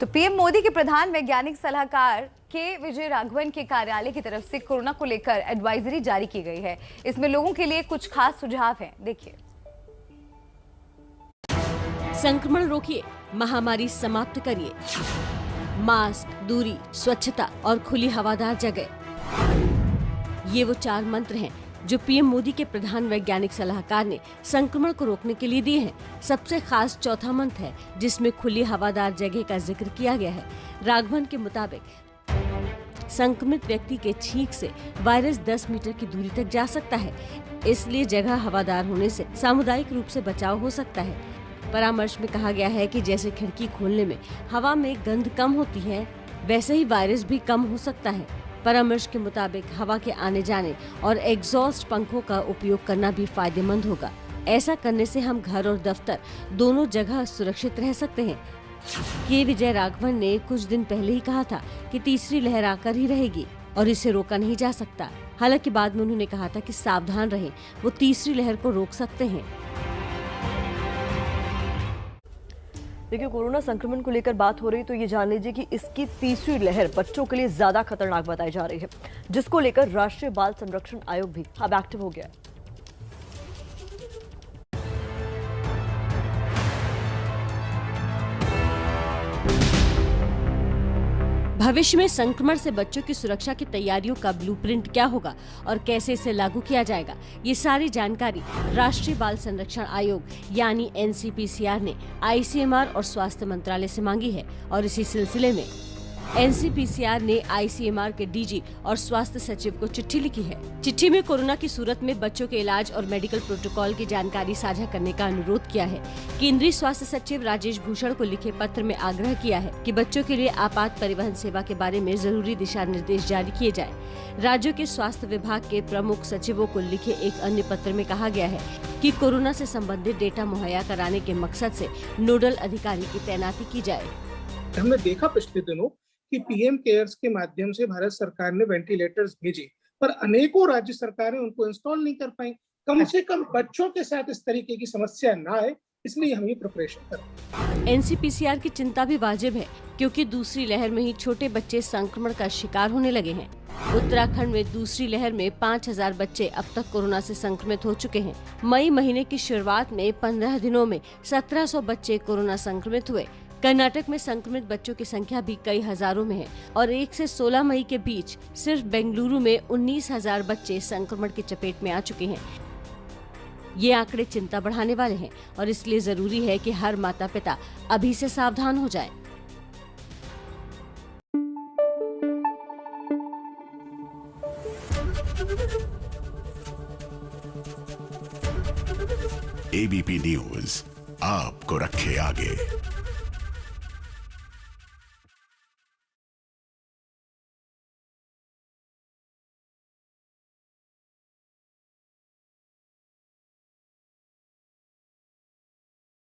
तो पीएम मोदी के प्रधान वैज्ञानिक सलाहकार के विजय राघवन के कार्यालय की तरफ से कोरोना को लेकर एडवाइजरी जारी की गई है। इसमें लोगों के लिए कुछ खास सुझाव हैं, देखिए। संक्रमण रोकिए, महामारी समाप्त करिए। मास्क, दूरी, स्वच्छता और खुली हवादार जगह, ये वो 4 मंत्र हैं जो पीएम मोदी के प्रधान वैज्ञानिक सलाहकार ने संक्रमण को रोकने के लिए दिए हैं। सबसे खास चौथा मंत्र है जिसमें खुली हवादार जगह का जिक्र किया गया है। राघवन के मुताबिक संक्रमित व्यक्ति के छींक से वायरस 10 मीटर की दूरी तक जा सकता है, इसलिए जगह हवादार होने से सामुदायिक रूप से बचाव हो सकता है। परामर्श में कहा गया है कि जैसे खिड़की खोलने में हवा में गंध कम होती है, वैसे ही वायरस भी कम हो सकता है। परामर्श के मुताबिक हवा के आने जाने और एग्जॉस्ट पंखों का उपयोग करना भी फायदेमंद होगा। ऐसा करने से हम घर और दफ्तर दोनों जगह सुरक्षित रह सकते हैं। के विजय राघवन ने कुछ दिन पहले ही कहा था कि तीसरी लहर आकर ही रहेगी और इसे रोका नहीं जा सकता। हालांकि बाद में उन्होंने कहा था कि सावधान रहें, वो तीसरी लहर को रोक सकते हैं। देखिए, कोरोना संक्रमण को लेकर बात हो रही तो ये जान लीजिए कि इसकी तीसरी लहर बच्चों के लिए ज्यादा खतरनाक बताई जा रही है, जिसको लेकर राष्ट्रीय बाल संरक्षण आयोग भी अब एक्टिव हो गया है। भविष्य में संक्रमण से बच्चों की सुरक्षा की तैयारियों का ब्लूप्रिंट क्या होगा और कैसे इसे लागू किया जाएगा, ये सारी जानकारी राष्ट्रीय बाल संरक्षण आयोग यानी NCPCR ने ICMR और स्वास्थ्य मंत्रालय से मांगी है। और इसी सिलसिले में NCPCR ने ICMR के DG और स्वास्थ्य सचिव को चिट्ठी लिखी है। चिट्ठी में कोरोना की सूरत में बच्चों के इलाज और मेडिकल प्रोटोकॉल की जानकारी साझा करने का अनुरोध किया है। केंद्रीय स्वास्थ्य सचिव राजेश भूषण को लिखे पत्र में आग्रह किया है कि बच्चों के लिए आपात परिवहन सेवा के बारे में जरूरी दिशा निर्देश जारी किए जाए। राज्यों के स्वास्थ्य विभाग के प्रमुख सचिवों को लिखे एक अन्य पत्र में कहा गया है कि कोरोना से संबंधित डेटा मुहैया कराने के मकसद से नोडल अधिकारी की तैनाती की जाए। हमने देखा पिछले दिनों कि पीएम केयर्स के माध्यम से भारत सरकार ने वेंटिलेटर्स भेजे, पर अनेकों राज्य सरकारें उनको इंस्टॉल नहीं कर पाई। कम से कम बच्चों के साथ इस तरीके की समस्या ना आए, इसलिए हम ये प्रिपरेशन कर रहे हैं। NCPCR की चिंता भी वाजिब है, क्योंकि दूसरी लहर में ही छोटे बच्चे संक्रमण का शिकार होने लगे हैं। उत्तराखंड में दूसरी लहर में 5000 बच्चे अब तक कोरोना से संक्रमित हो चुके हैं। मई महीने की शुरुआत में 15 दिनों में 1700 बच्चे कोरोना संक्रमित हुए। कर्नाटक में संक्रमित बच्चों की संख्या भी कई हजारों में है और 1 से 16 मई के बीच सिर्फ बेंगलुरु में 19,000 बच्चे संक्रमण की चपेट में आ चुके हैं। ये आंकड़े चिंता बढ़ाने वाले हैं और इसलिए जरूरी है कि हर माता पिता अभी से सावधान हो जाए। ABP न्यूज आपको रखे आगे।